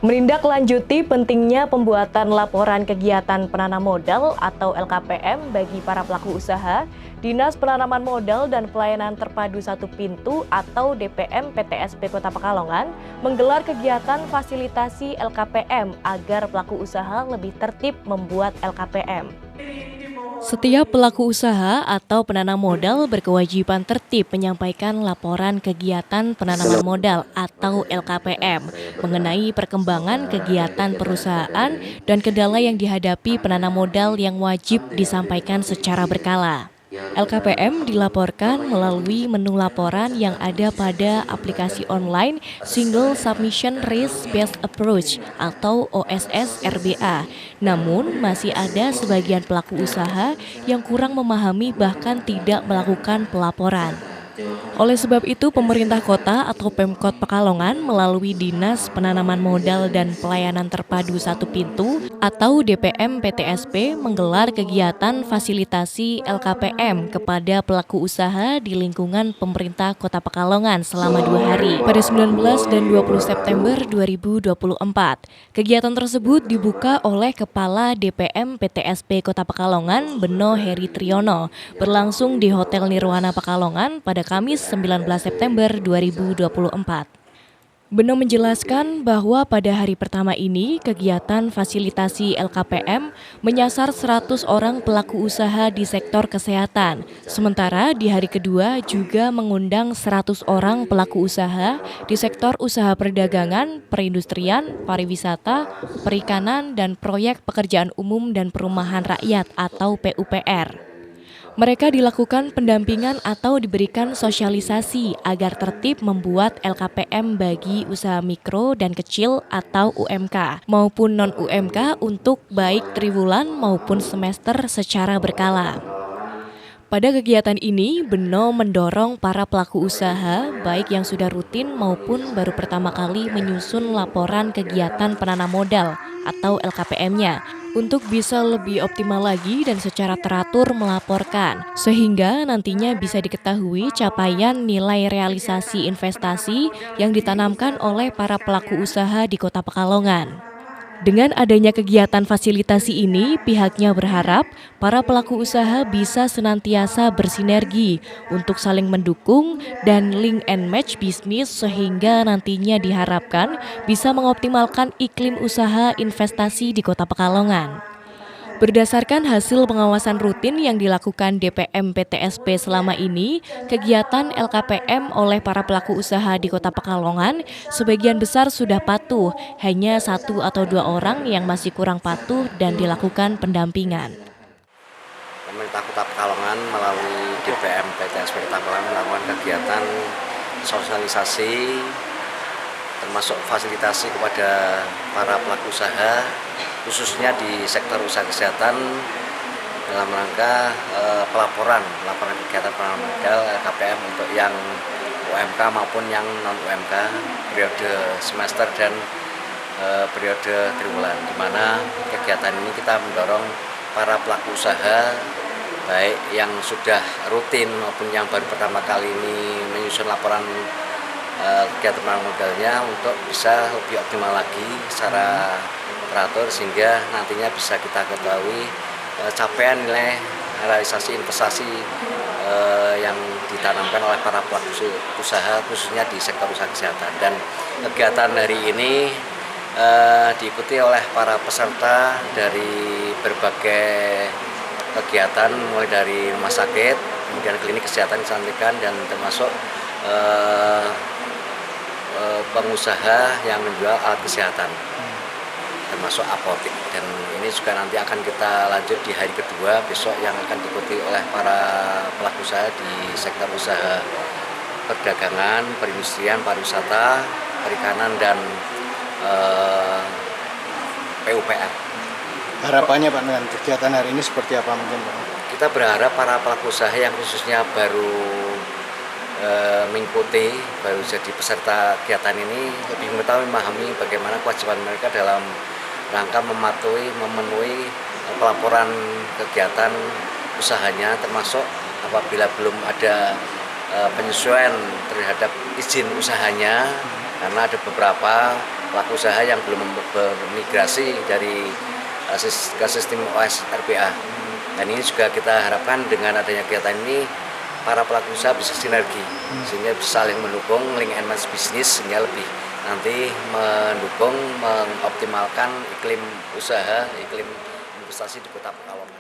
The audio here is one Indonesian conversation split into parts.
Menindaklanjuti pentingnya pembuatan laporan kegiatan penanam modal atau LKPM bagi para pelaku usaha, Dinas Penanaman Modal dan Pelayanan Terpadu Satu Pintu atau DPM PTSP Kota Pekalongan menggelar kegiatan fasilitasi LKPM agar pelaku usaha lebih tertib membuat LKPM. Setiap pelaku usaha atau penanam modal berkewajiban tertib menyampaikan laporan kegiatan penanaman modal atau LKPM mengenai perkembangan kegiatan perusahaan dan kendala yang dihadapi penanam modal yang wajib disampaikan secara berkala. LKPM dilaporkan melalui menu laporan yang ada pada aplikasi online Single Submission Risk Based Approach atau OSS RBA. Namun, masih ada sebagian pelaku usaha yang kurang memahami bahkan tidak melakukan pelaporan. Oleh sebab itu, pemerintah kota atau Pemkot Pekalongan melalui Dinas Penanaman Modal dan Pelayanan Terpadu Satu Pintu atau DPM PTSP menggelar kegiatan fasilitasi LKPM kepada pelaku usaha di lingkungan pemerintah Kota Pekalongan selama 2 hari pada 19 dan 20 September 2024. Kegiatan tersebut dibuka oleh Kepala DPM PTSP Kota Pekalongan, Beno Heri Triyono, berlangsung di Hotel Nirwana Pekalongan pada Kamis 19 September 2024. Beno menjelaskan bahwa pada hari pertama ini, kegiatan fasilitasi LKPM menyasar 100 orang pelaku usaha di sektor kesehatan. Sementara di hari kedua juga mengundang 100 orang pelaku usaha di sektor usaha perdagangan, perindustrian, pariwisata, perikanan, dan proyek pekerjaan umum dan perumahan rakyat atau PUPR. Mereka dilakukan pendampingan atau diberikan sosialisasi agar tertib membuat LKPM bagi usaha mikro dan kecil atau UMK maupun non-UMK untuk baik triwulan maupun semester secara berkala. Pada kegiatan ini, Beno mendorong para pelaku usaha, baik yang sudah rutin maupun baru pertama kali menyusun laporan kegiatan penanam modal atau LKPM-nya, untuk bisa lebih optimal lagi dan secara teratur melaporkan, sehingga nantinya bisa diketahui capaian nilai realisasi investasi yang ditanamkan oleh para pelaku usaha di Kota Pekalongan. Dengan adanya kegiatan fasilitasi ini, pihaknya berharap para pelaku usaha bisa senantiasa bersinergi untuk saling mendukung dan link and match bisnis sehingga nantinya diharapkan bisa mengoptimalkan iklim usaha investasi di Kota Pekalongan. Berdasarkan hasil pengawasan rutin yang dilakukan DPM PTSP selama ini, kegiatan LKPM oleh para pelaku usaha di Kota Pekalongan sebagian besar sudah patuh, hanya 1 atau 2 orang yang masih kurang patuh dan dilakukan pendampingan. Pemerintah Kota Pekalongan melalui DPM PTSP Kota Pekalongan melakukan kegiatan sosialisasi termasuk fasilitasi kepada para pelaku usaha khususnya di sektor usaha kesehatan dalam rangka pelaporan kegiatan penanaman modal LKPM untuk yang UMK maupun yang non-UMK periode semester dan periode triwulan, di mana kegiatan ini kita mendorong para pelaku usaha baik yang sudah rutin maupun yang baru pertama kali ini menyusun laporan kegiatan penanaman modalnya untuk bisa lebih optimal lagi secara teratur sehingga nantinya bisa kita ketahui capaian nilai realisasi investasi yang ditanamkan oleh para pelaku usaha khususnya di sektor usaha kesehatan. Dan kegiatan hari ini diikuti oleh para peserta dari berbagai kegiatan mulai dari rumah sakit, kemudian klinik kesehatan kecantikan dan termasuk pengusaha yang menjual alat kesehatan termasuk apotek, dan ini juga nanti akan kita lanjut di hari kedua besok yang akan diikuti oleh para pelaku usaha di sektor usaha perdagangan, perindustrian, pariwisata, perikanan, dan PUPR. Harapannya Pak dengan kegiatan hari ini seperti apa mungkin Pak? Kita berharap para pelaku usaha yang khususnya baru mengikuti, baru jadi peserta kegiatan ini lebih mengetahui, memahami bagaimana kewajiban mereka dalam rangka memenuhi pelaporan kegiatan usahanya, termasuk apabila belum ada penyesuaian terhadap izin usahanya, karena ada beberapa pelaku usaha yang belum bermigrasi dari ke sistem OS RPA. Dan ini juga kita harapkan dengan adanya kegiatan ini para pelaku usaha bisa sinergi sehingga bisa saling mendukung link and match bisnis sehingga lebih nanti mendukung mengoptimalkan iklim usaha, iklim investasi di Kota Pekalongan.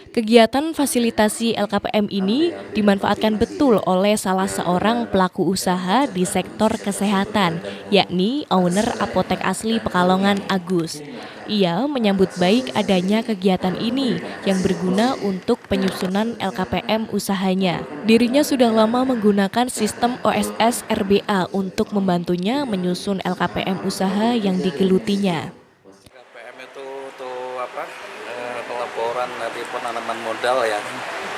Kegiatan fasilitasi LKPM ini dimanfaatkan betul oleh salah seorang pelaku usaha di sektor kesehatan, yakni owner Apotek Asli Pekalongan Agus. Ia menyambut baik adanya kegiatan ini yang berguna untuk penyusunan LKPM usahanya. Dirinya sudah lama menggunakan sistem OSS RBA untuk membantunya menyusun LKPM usaha yang digelutinya. LKPM itu pelaporan dari penanaman modal ya.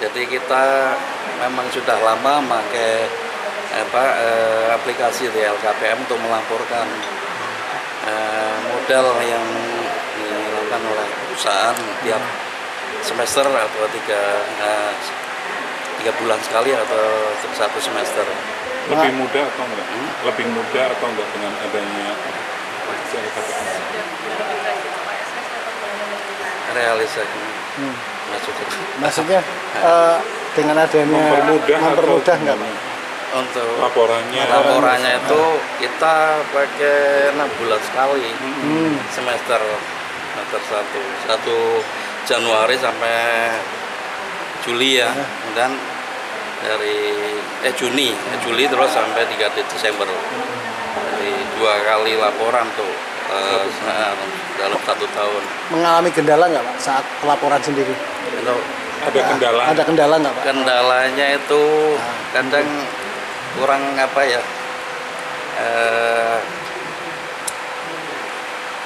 Jadi kita memang sudah lama memakai aplikasi di LKPM untuk melaporkan modal yang dilakukan oleh perusahaan tiap semester atau tiga bulan sekali atau satu semester. Lebih mudah atau enggak? Lebih mudah atau enggak dengan adanya LKPM? Realisasi Maksudnya dengan adanya mempermudah nggak Pak? untuk laporannya itu kita pakai 6 bulan sekali semester 1 Januari sampai Juli ya, dan dari Juni terus sampai 3 Desember. Jadi 2 kali laporan tuh dalam 1 tahun. Mengalami kendala nggak Pak saat pelaporan sendiri? Itu ada kendala. Ada kendala nggak Pak? kendalanya itu kadang kurang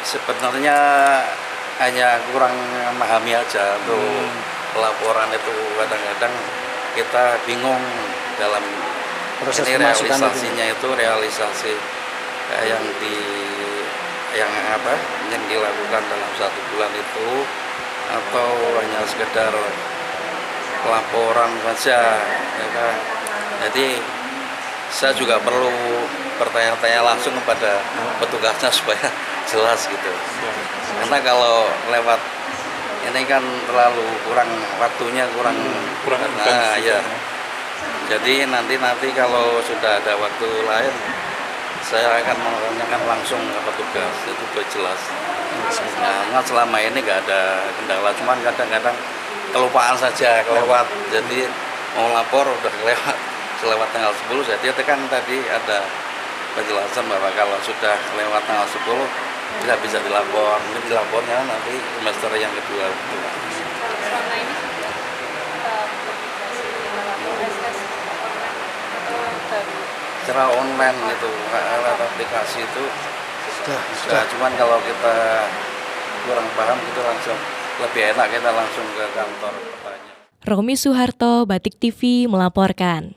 sebenarnya hanya kurang memahami aja untuk laporan itu. Kadang-kadang kita bingung dalam Proses ini pemasukan realisasinya itu realisasi yang dilakukan dalam 1 bulan itu atau hanya sekedar laporan saja ya kan. Jadi saya juga perlu bertanya-tanya langsung kepada petugasnya supaya jelas gitu. Karena kalau lewat ini kan terlalu kurang waktunya, kurang ya. Jadi nanti kalau sudah ada waktu lain saya akan menanyakan langsung ke petugas, itu sudah jelas. Nah, selama ini nggak ada kendala, cuman kadang-kadang kelupaan saja, kelewat. Jadi mau lapor udah kelewat tanggal 10, jadi kan tadi ada penjelasan bahwa kalau sudah lewat tanggal 10 tidak bisa dilapor. Mungkin dilapornya nanti semester yang kedua. Selama ini sudah Secara online itu, lewat aplikasi itu sudah. Cuman kalau kita kurang paham itu langsung lebih enak kita langsung ke kantor bertanya. Romi Suharto, Batik TV melaporkan.